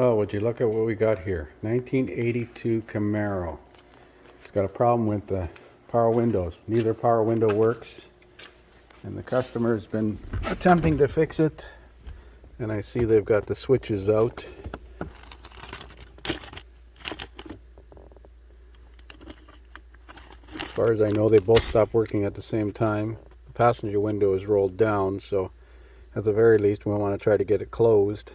Well, would you look at what we got here? 1982 Camaro. It's got a problem with the power windows. Neither power window works, and the customer has been attempting to fix it, and I see they've got the switches out. As far as I know, they both stopped working at the same time. The passenger window is rolled down, so at the very least we want to try to get it closed.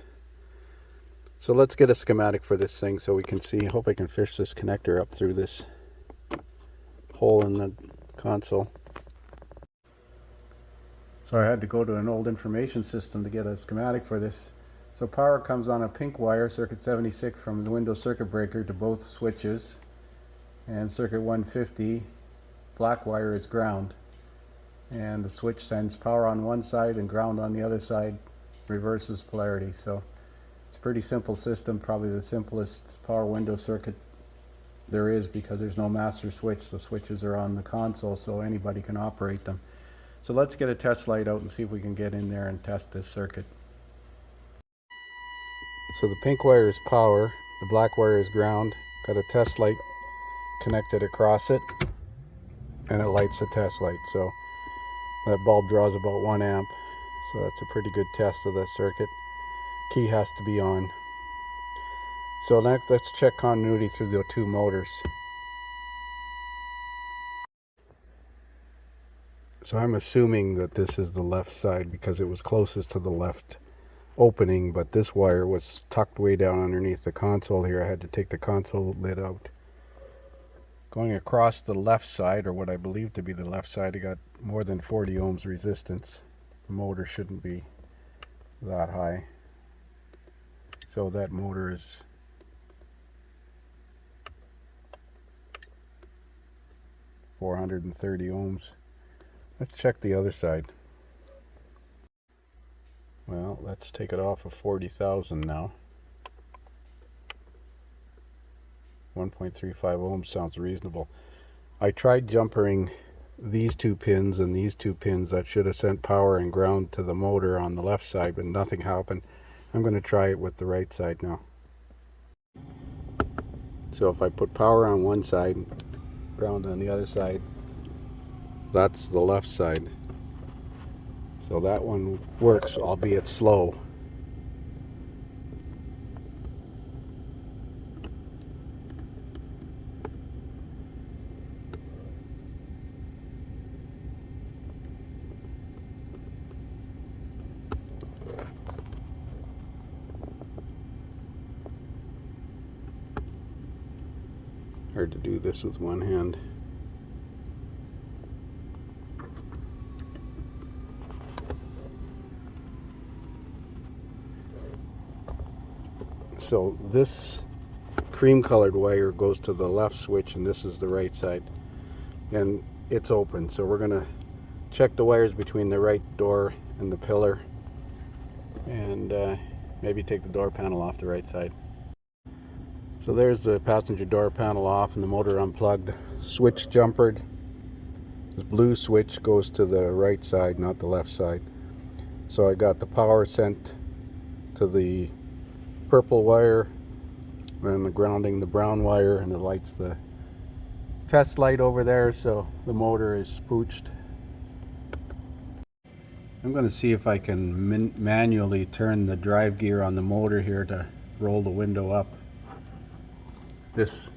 So let's get a schematic for this thing so we can see. Hope I can fish this connector up through this hole in the console. So I had to go to an old information system to get a schematic for this. So power comes on a pink wire, circuit 76, from the Windows circuit breaker to both switches, and circuit 150, black wire, is ground, and the switch sends power on one side and ground on the other side, reverses polarity. So it's a pretty simple system, probably the simplest power window circuit there is, because there's no master switch. The switches are on the console, so anybody can operate them. So let's get a test light out and see if we can get in there and test this circuit. So the pink wire is power, the black wire is ground. Got a test light connected across it, and it lights the test light. So that bulb draws about 1 amp, so that's a pretty good test of the circuit. Key has to be on. So next, let's check continuity through the two motors. So I'm assuming that this is the left side because it was closest to the left opening, but this wire was tucked way down underneath the console here. I had to take the console lid out. Going across the left side, or what I believe to be the left side, I got more than 40 ohms resistance. The motor shouldn't be that high. So that motor is $430 ohms. Let's check the other side. Well, let's take it off of 40,000 now. 1.35 ohms sounds reasonable. I tried jumpering these two pins and these two pins. That should have sent power and ground to the motor on the left side, but nothing happened. I'm going to try it with the right side now. So if I put power on one side, ground on the other side, that's the left side. So that one works, albeit slow. Hard to do this with one hand. So this cream colored wire goes to the left switch, and this is the right side, and it's open. So we're gonna check the wires between the right door and the pillar, and maybe take the door panel off the right side. So there's the passenger door panel off and the motor unplugged. Switch jumpered. This blue switch goes to the right side, not the left side. So I got the power sent to the purple wire, and the grounding the brown wire, and it lights the test light over there, so the motor is spooched. I'm going to see if I can manually turn the drive gear on the motor here to roll the window up. This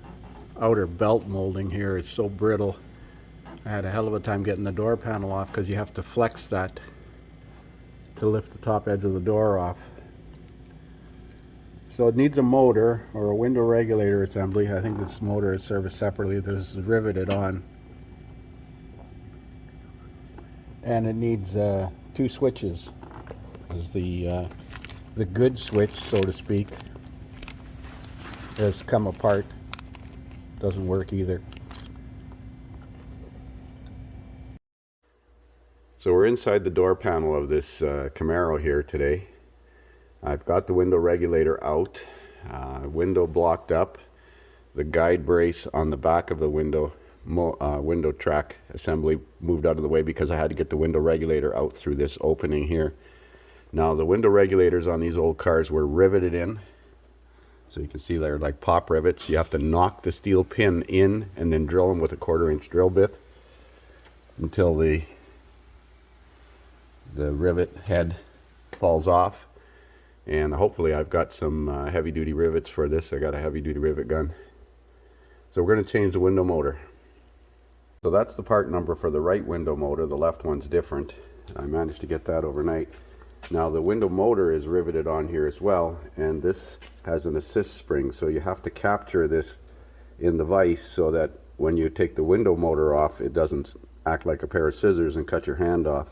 outer belt molding here is so brittle. I had a hell of a time getting the door panel off because you have to flex that to lift the top edge of the door off. So it needs a motor or a window regulator assembly. I think this motor is serviced separately. This is riveted on. And it needs two switches. As the good switch, so to speak, has come apart. Doesn't work either. So we're inside the door panel of this Camaro here today. I've got the window regulator out, window blocked up, the guide brace on the back of the window track assembly moved out of the way because I had to get the window regulator out through this opening here. Now the window regulators on these old cars were riveted in, So you can see they're like pop rivets. You have to knock the steel pin in and then drill them with a 1/4-inch drill bit until the rivet head falls off. And hopefully I've got some heavy-duty rivets for this. I got a heavy-duty rivet gun. So we're going to change the window motor. So that's the part number for the right window motor. The left one's different. I managed to get that overnight. Now the window motor is riveted on here as well, and this has an assist spring, so you have to capture this in the vise so that when you take the window motor off, it doesn't act like a pair of scissors and cut your hand off.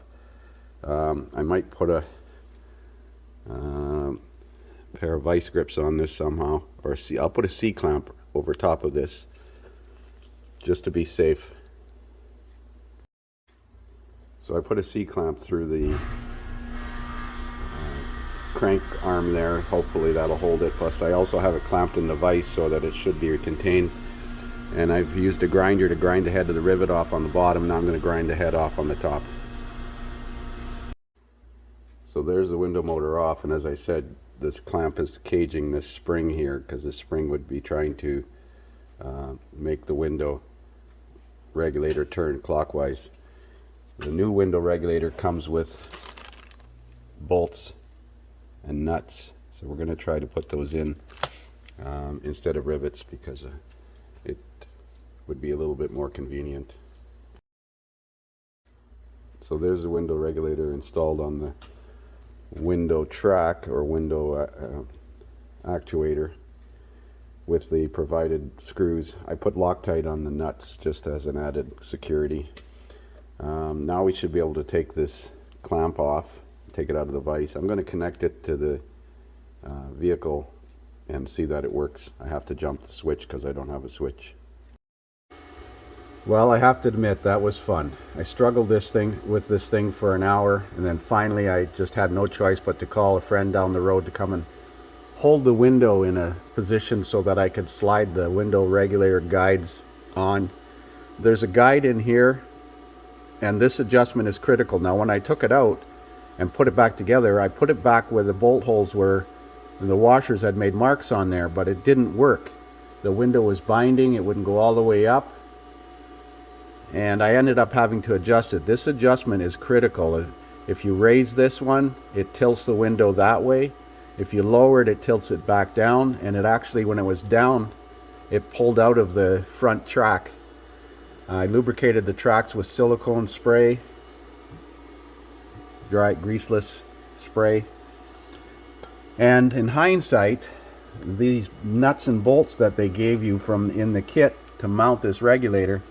I might put a pair of vise grips on this somehow, or I'll put a C-clamp over top of this just to be safe. So I put a C-clamp through the crank arm there. Hopefully that'll hold it. Plus I also have it clamped in the vise so that it should be contained. And I've used a grinder to grind the head of the rivet off on the bottom. Now I'm going to grind the head off on the top. So there's the window motor off, and as I said, this clamp is caging this spring here because this spring would be trying to make the window regulator turn clockwise. The new window regulator comes with bolts and nuts, so we're going to try to put those in instead of rivets because it would be a little bit more convenient. So there's the window regulator installed on the window track or window actuator with the provided screws. I put Loctite on the nuts just as an added security. Now we should be able to take this clamp off, take it out of the vise. I'm going to connect it to the vehicle and see that it works. I have to jump the switch because I don't have a switch. Well, I have to admit that was fun. I struggled with this thing for an hour, and then finally I just had no choice but to call a friend down the road to come and hold the window in a position so that I could slide the window regulator guides on. There's a guide in here, and this adjustment is critical. Now when I took it out and put it back together, I put it back where the bolt holes were, and the washers had made marks on there, but it didn't work. The window was binding, it wouldn't go all the way up, and I ended up having to adjust it. This adjustment is critical. If you raise this one, it tilts the window that way. If you lower it, it tilts it back down, and it actually, when it was down, it pulled out of the front track. I lubricated the tracks with silicone spray, dry greaseless spray, and in hindsight, these nuts and bolts that they gave you from in the kit to mount this regulator,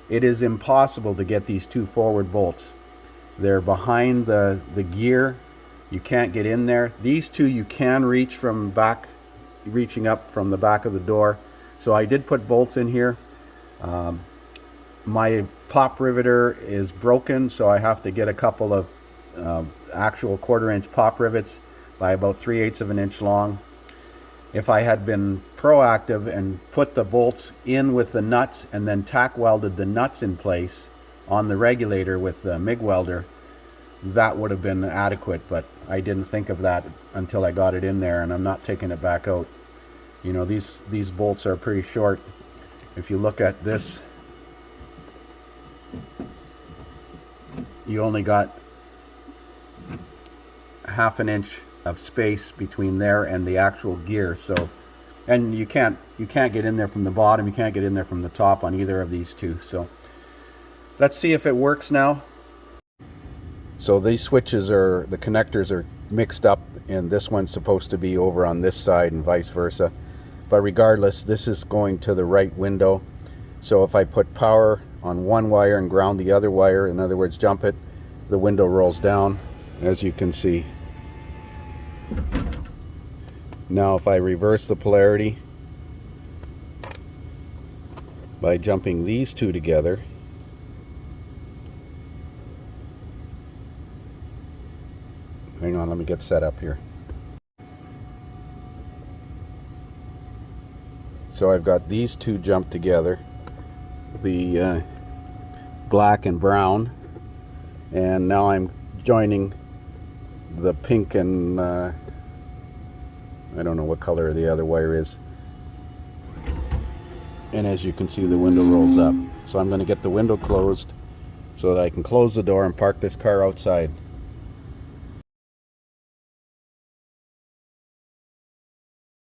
it is impossible to get these two forward bolts. They're behind the gear. You can't get in there. These two you can reach from back, reaching up from the back of the door. So I did put bolts in here. My pop riveter is broken, so I have to get a couple of actual 1/4-inch pop rivets by about 3/8 of an inch long. If I had been proactive and put the bolts in with the nuts and then tack welded the nuts in place on the regulator with the MIG welder, that would have been adequate, but I didn't think of that until I got it in there, and I'm not taking it back out. You know, these bolts are pretty short. If you look at this, you only got 1/2 an inch of space between there and the actual gear. So, and you can't get in there from the bottom, you can't get in there from the top on either of these two. So let's see if it works now. So these switches the connectors are mixed up, and this one's supposed to be over on this side and vice versa. But regardless, this is going to the right window. So if I put power on one wire and ground the other wire, in other words jump it, the window rolls down, as you can see. Now if I reverse the polarity by jumping these two together, hang on, let me get set up here. So I've got these two jumped together, the black and brown, and now I'm joining the pink and I don't know what color the other wire is. And as you can see, the window rolls up. So I'm going to get the window closed so that I can close the door and park this car outside.